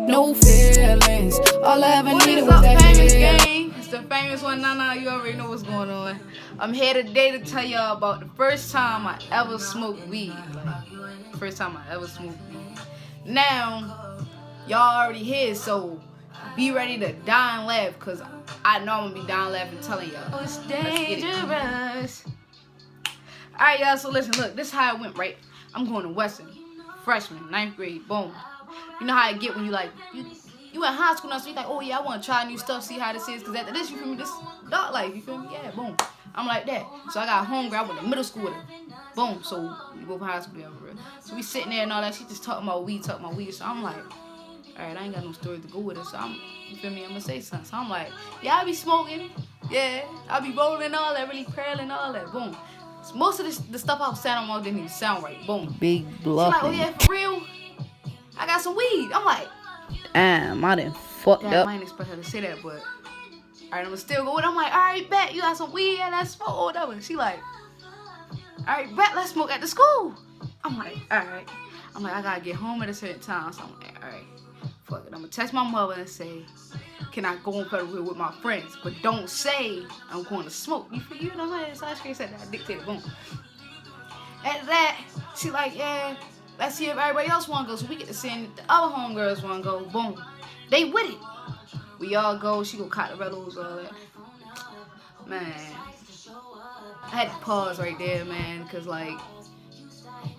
no feelings. All I ever needed was that famous feeling. gang. It's the famous one. Nah, you already know what's going on. I'm here today to tell y'all about the first time I ever smoked weed. Like, first time I ever smoked weed. Now, y'all already here, so be ready to die and laugh, because I know I'm gonna be dying laughing telling y'all. It's dangerous. Alright, y'all, so listen, look, this is how it went, right? I'm going to Western, freshman, 9th grade, boom. You know how it get when you like, you in high school now, so you like, oh yeah, I want to try new stuff, see how this is, because after this, you feel me, this dark life, you feel me? Yeah, boom. I'm like that. So I got a homegirl, I went to middle school with her. Boom, so we go from high school together. So we sitting there and all that, she just talking about weed, so I'm like, alright, I ain't got no story to go with it, so you feel me, I'm gonna say something. So I'm like, yeah, I be smoking, yeah, I be rolling all that, really curling all that, boom. So most of the stuff I was saying on didn't even sound right, boom. Big bluffing. She's like, oh yeah, for real? I got some weed. I'm like, damn, I done fucked up. I didn't expect her to say that, but alright, I'm gonna still go with it. I'm like, alright, bet, you got some weed, yeah, let's smoke or whatever. She like, alright, bet, let's smoke at the school. I'm like, alright. I'm like, I gotta get home at a certain time, so I'm like, alright. Fuck it, I'm gonna text my mother and say, can I go on Federal with my friends? But don't say I'm going to smoke. You know what I'm saying? So I straight said that. I dictated, boom. After that, she like, yeah, let's see if everybody else wanna go. So we get to send the other homegirls wanna go, boom. They with it. We all go, she go cop the Rellos, all that. Man, I had to pause right there, man, cause like,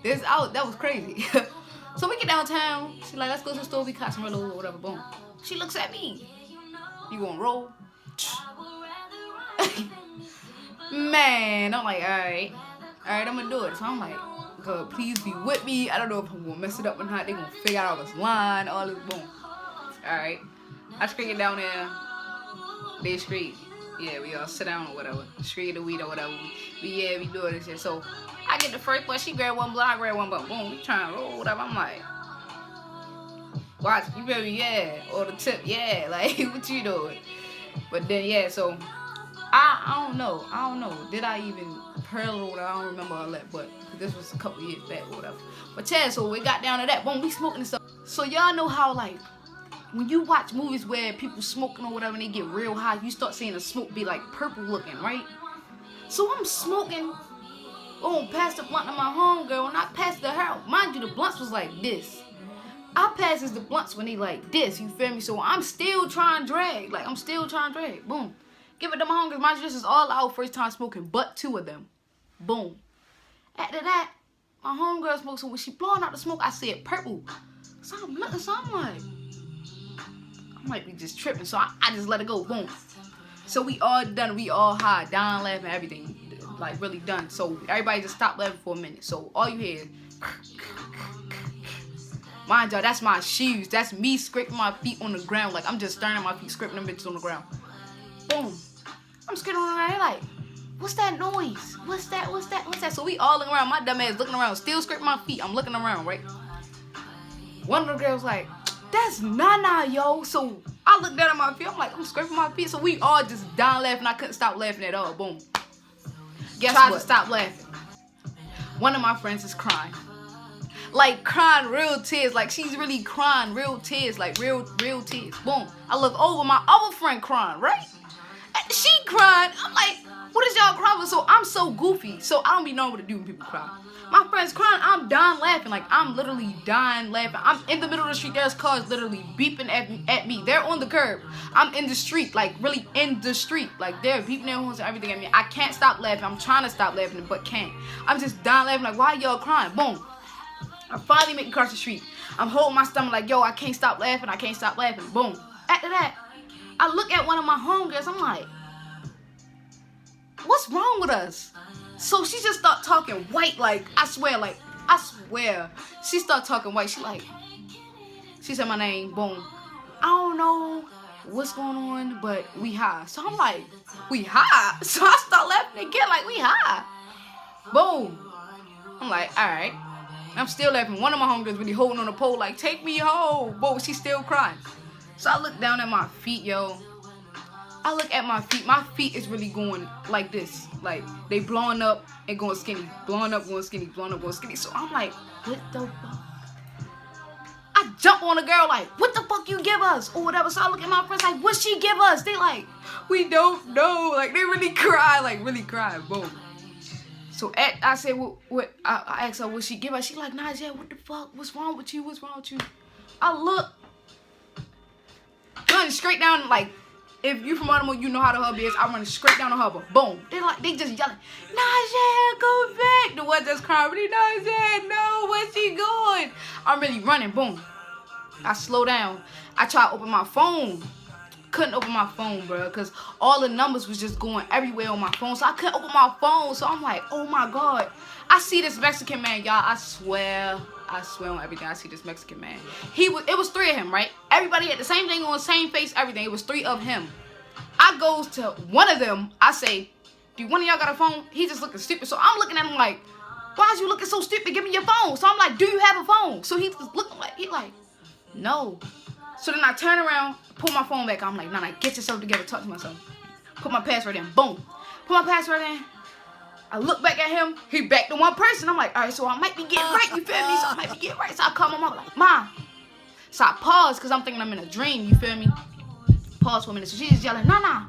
that was crazy. So we get downtown, she like, let's go to the store, we caught some Rellos or whatever, boom. She looks at me. You gonna roll? Man, I'm like, alright, I'm gonna do it. So I'm like, God, please be with me. I don't know if I'm gonna mess it up or not. They gonna figure out all this line, all this, boom. Alright, I straight get down there. They straight. Yeah, we all sit down or whatever. Straight the weed or whatever. We doing this shit. So I get the first one, she grab one blunt, I grab one blunt. Boom, we trying to roll, whatever. I'm like, watch, you feel me? Yeah. Or the tip, yeah. Like, what you doing? But then, yeah, so, I don't know. Did I even pearl or whatever? I don't remember all that, but this was a couple years back or whatever. But yeah, so we got down to that. Boom, we smoking and stuff. So y'all know how, like, when you watch movies where people smoking or whatever and they get real high, you start seeing the smoke be, like, purple looking, right? So I'm smoking, boom, past the blunt to my homegirl, and I passed to her. Mind you, the blunts was like this. I passes the blunts when they like this, you feel me? So I'm still trying to drag. Boom. Give it to my homegirls. Mind you, this is all our first time smoking, but 2 of them. Boom. After that, my homegirl smoked, so when she blowing out the smoke, I said purple. So I'm looking, so I'm like, I might be just tripping. So I just let it go, boom. So we all done, we all high, dying, laughing, everything. Like, really done. So everybody just stopped laughing for a minute. So all you hear is, mind y'all, that's my shoes. That's me scraping my feet on the ground. Like, I'm just staring at my feet, scraping them bitches on the ground. Boom. I'm scraping on the ground. Like, what's that noise? What's that? So we all looking around. My dumb ass looking around, still scraping my feet. I'm looking around, right? One of the girls like, that's Nana, yo. So I looked down at my feet. I'm like, I'm scraping my feet. So we all just dying laughing. I couldn't stop laughing at all. Boom. Guess what? To stop laughing. One of my friends is crying. Like, crying real tears. Like, she's really crying real tears. Like, real tears. Boom. I look over, my other friend crying, right? And she crying. I'm like, what is y'all crying for? So I'm so goofy. So I don't be knowing what to do when people cry. My friend's crying. I'm dying laughing. Like, I'm literally dying laughing. I'm in the middle of the street. There's cars literally beeping at me. They're on the curb. I'm in the street. Like, really in the street. Like, they're beeping their horns and everything at me. I can't stop laughing. I'm trying to stop laughing, but can't. I'm just dying laughing. Like, why y'all crying? Boom. I finally make it across the street. I'm holding my stomach like, yo, I can't stop laughing. Boom. After that, I look at one of my homegirls. I'm like, what's wrong with us? So she just start talking white. Like, I swear. She start talking white. She said my name. Boom. I don't know what's going on, but we high. So I'm like, we high? So I start laughing again like, we high. Boom. I'm like, all right. I'm still laughing. One of my homegirls really holding on the pole like, take me home. Boy, she's still crying. So I look down at my feet, yo. I look at my feet. My feet is really going like this. Like, they blowing up and going skinny. Blowing up, going skinny. Blowing up, going skinny. So I'm like, what the fuck? I jump on the girl like, what the fuck you give us? Or whatever. So I look at my friends like, what she give us? They like, we don't know. Like, they really cry. Like, really cry. Boom. So I said, what? I asked her, what she give us? She like, Najee, what the fuck? What's wrong with you? What's wrong with you? I look. Running straight down, like, if you from Baltimore, you know how the hub is. I run straight down the hub. Boom. They just yelling, Najee, go back. The one that's crying, really, Najee, no, where's she going? I'm really running. Boom. I slow down. I try to open my phone. Couldn't open my phone, bro, because all the numbers was just going everywhere on my phone. So I couldn't open my phone. So I'm like, oh my God. I see this Mexican man, y'all. I swear on everything. I see this Mexican man. It was 3 of him, right? Everybody had the same thing on, same face, everything. It was 3 of him. I goes to one of them. I say, do one of y'all got a phone? He just looking stupid. So I'm looking at him like, why is you looking so stupid? Give me your phone. So I'm like, do you have a phone? So he just looking like, he like, no. So then I turn around, pull my phone back. I'm like, nah, get yourself together. Talk to myself. Put my password in. Boom. Put my password in. I look back at him. He back to one person. I'm like, all right, so I might be getting right. You feel me? So I might be getting right. So I call my mom like, Mom. So I pause because I'm thinking I'm in a dream. You feel me? Pause for a minute. So she's just yelling, Nana.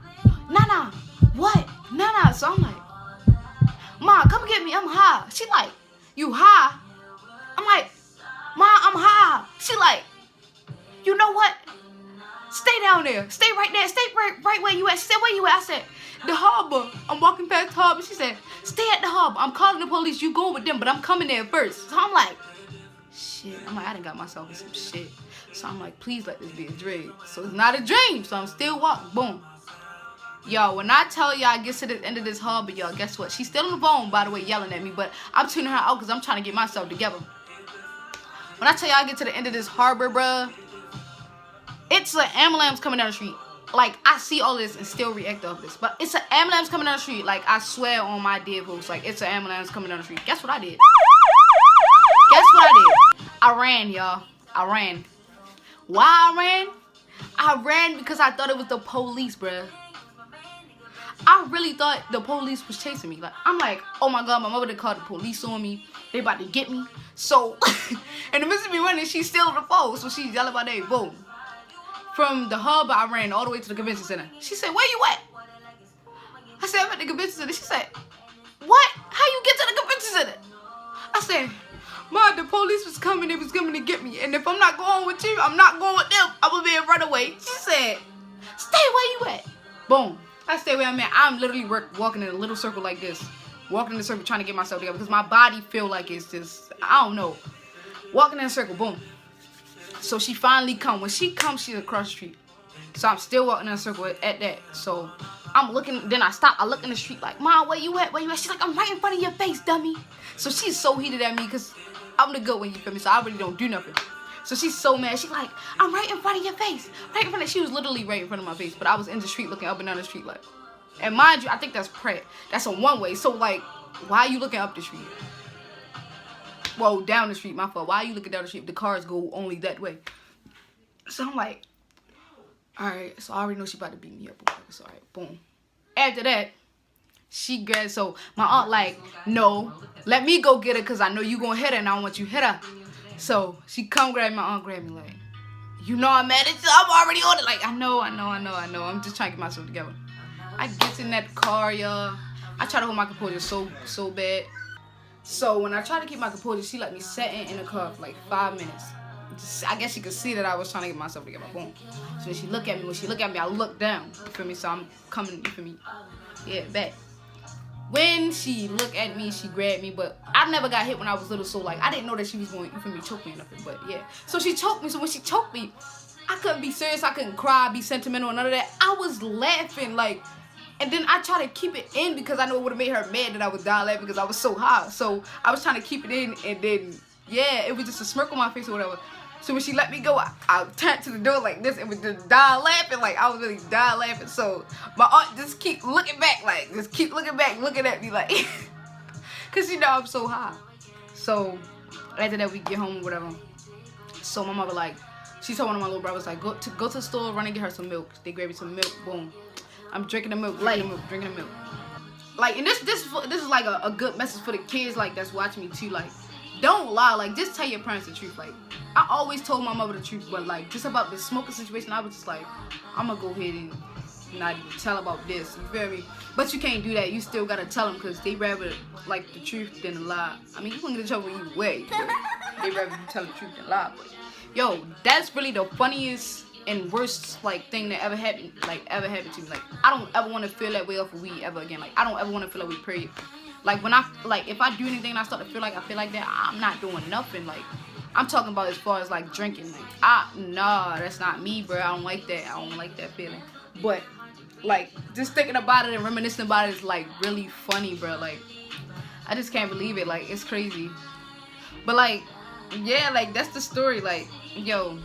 What? Nana. So I'm like, Mom, come get me. I'm high. She like, you high? I'm like, Mom, I'm high. She like, you know what? Stay down there. Stay right there. Stay right where you at. Stay where you at. I said, the harbor. I'm walking past the harbor. She said, stay at the harbor. I'm calling the police. You going with them, but I'm coming there first. So I'm like, shit. I'm like, I done got myself in some shit. So I'm like, please let this be a dream. So it's not a dream. So I'm still walking. Boom. Y'all, when I tell y'all I get to the end of this harbor, y'all, guess what? She's still on the phone, by the way, yelling at me. But I'm tuning her out because I'm trying to get myself together. When I tell y'all I get to the end of this harbor, bruh, it's an ambulance coming down the street. Like, I see all this and still react off this. But it's an ambulance coming down the street. Like, I swear on my dead folks. Like, it's an ambulance coming down the street. Guess what I did? Guess what I did? I ran, y'all. I ran. Why I ran? I ran because I thought it was the police, bruh. I really thought the police was chasing me. Like, I'm like, oh my God, my mother called the police on me. They about to get me. So, in the midst of me running, she's still on the phone. So she's yelling my name. Boom. From the hub, I ran all the way to the convention center. She said, where you at? I said, I'm at the convention center. She said, what? How you get to the convention center? I said, Mom, the police was coming. They was coming to get me. And if I'm not going with you, I'm not going with them. I'm going to be a runaway. She said, stay where you at. Boom. I stay where I'm at. I'm literally walking in a little circle like this. Walking in a circle trying to get myself together. Because my body feel like it's just, I don't know. Walking in a circle. Boom. So she finally come. When she comes, she's across the street. So I'm still walking in a circle at that. So I'm looking. Then I stop. I look in the street like, Mom, where you at? Where you at? She's like, I'm right in front of your face, dummy. So she's so heated at me because I'm the good one, you feel me? So I really don't do nothing. So she's so mad. She's like, I'm right in front of your face. Right in front of. She was literally right in front of my face. But I was in the street looking up and down the street like. And mind you, I think that's Pratt. That's a one-way. So like, why are you looking up the street? Well, down the street, my fault. Why are you looking down the street if the cars go only that way? So I'm like, alright, so I already know she about to beat me up. So alright, boom. After that, she grabbed, so my aunt like, no, let me go get her because I know you gonna hit her and I don't want you to hit her. So she come grab my aunt, grab me like, you know I'm mad at you, I'm already on it. Like, I know. I'm just trying to get myself together. I get in that car, y'all. I try to hold my composure so bad. So when I try to keep my composure, she let me sit in the car for like 5 minutes. I guess she could see that I was trying to get myself together. Boom. So when she look at me, I look down. You feel me? So I'm coming, you feel me? Yeah, back. When she look at me, she grabbed me, but I never got hit when I was little, so like I didn't know that she was going, you feel me, choke me or nothing. But yeah. So she choked me. So when she choked me, I couldn't be serious, I couldn't cry, be sentimental, none of that. I was laughing, like. And then I try to keep it in because I know it would have made her mad that I was dying laughing because I was so high. So I was trying to keep it in, and then, yeah, it was just a smirk on my face or whatever. So when she let me go, I turned to the door like this and was just dying laughing. Like, I was really dying laughing. So my aunt just keep looking back, like, just keep looking back, looking at me like, because you know I'm so high. So after that, we get home or whatever. So my mother, like, she told one of my little brothers, like, go to the store, run and get her some milk. They grabbed me some milk, boom. I'm drinking the milk, drinking the milk. Like, and this is like a good message for the kids, like, that's watching me too. Like, don't lie. Like, just tell your parents the truth. Like, I always told my mother the truth, but like, just about the smoking situation, I was just like, I'm gonna go ahead and not even tell about this. You feel me? But you can't do that. You still gotta tell them because they rather like the truth than a lie. I mean, you can get in trouble either way, but they rather you tell the truth than lie. But yo, that's really the funniest and worst like thing that ever happened to me. Like, I don't ever want to feel that way off of weed ever again. Like, I don't ever want to feel that way, period. Like, when if I do anything and I start to feel like that, I'm not doing nothing. Like, I'm talking about as far as like drinking. Like, nah, that's not me, bro. I don't like that. I don't like that feeling. But like, just thinking about it and reminiscing about it is like really funny, bro. Like, I just can't believe it. Like, it's crazy. But like, yeah, like, that's the story. Like, yo,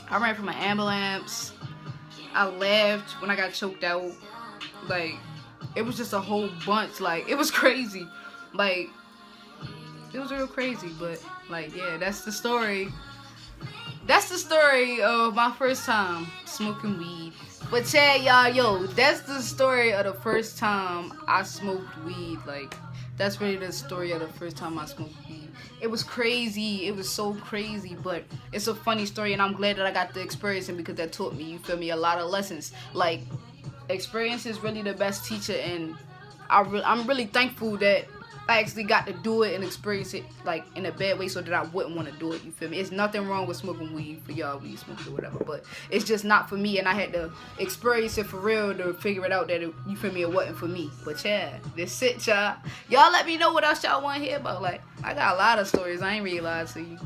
I ran from an ambulance. I laughed when I got choked out. Like, it was just a whole bunch. Like, it was crazy. Like, it was real crazy. But like, yeah, that's the story. That's the story of my first time smoking weed. But yeah, y'all, yo, that's the story of the first time I smoked weed. Like, that's really the story of the first time I smoked weed. It was crazy. It was so crazy, but it's a funny story, and I'm glad that I got to experience it because that taught me, you feel me, a lot of lessons. Like, experience is really the best teacher, and I'm really thankful that I actually got to do it and experience it like in a bad way so that I wouldn't want to do it, you feel me? It's nothing wrong with smoking weed for y'all weed smokers or whatever, but it's just not for me, and I had to experience it for real to figure it out that it, you feel me, it wasn't for me. But yeah, that's it, y'all. Y'all let me know what else y'all want to hear about. Like, I got a lot of stories, I ain't realized to you.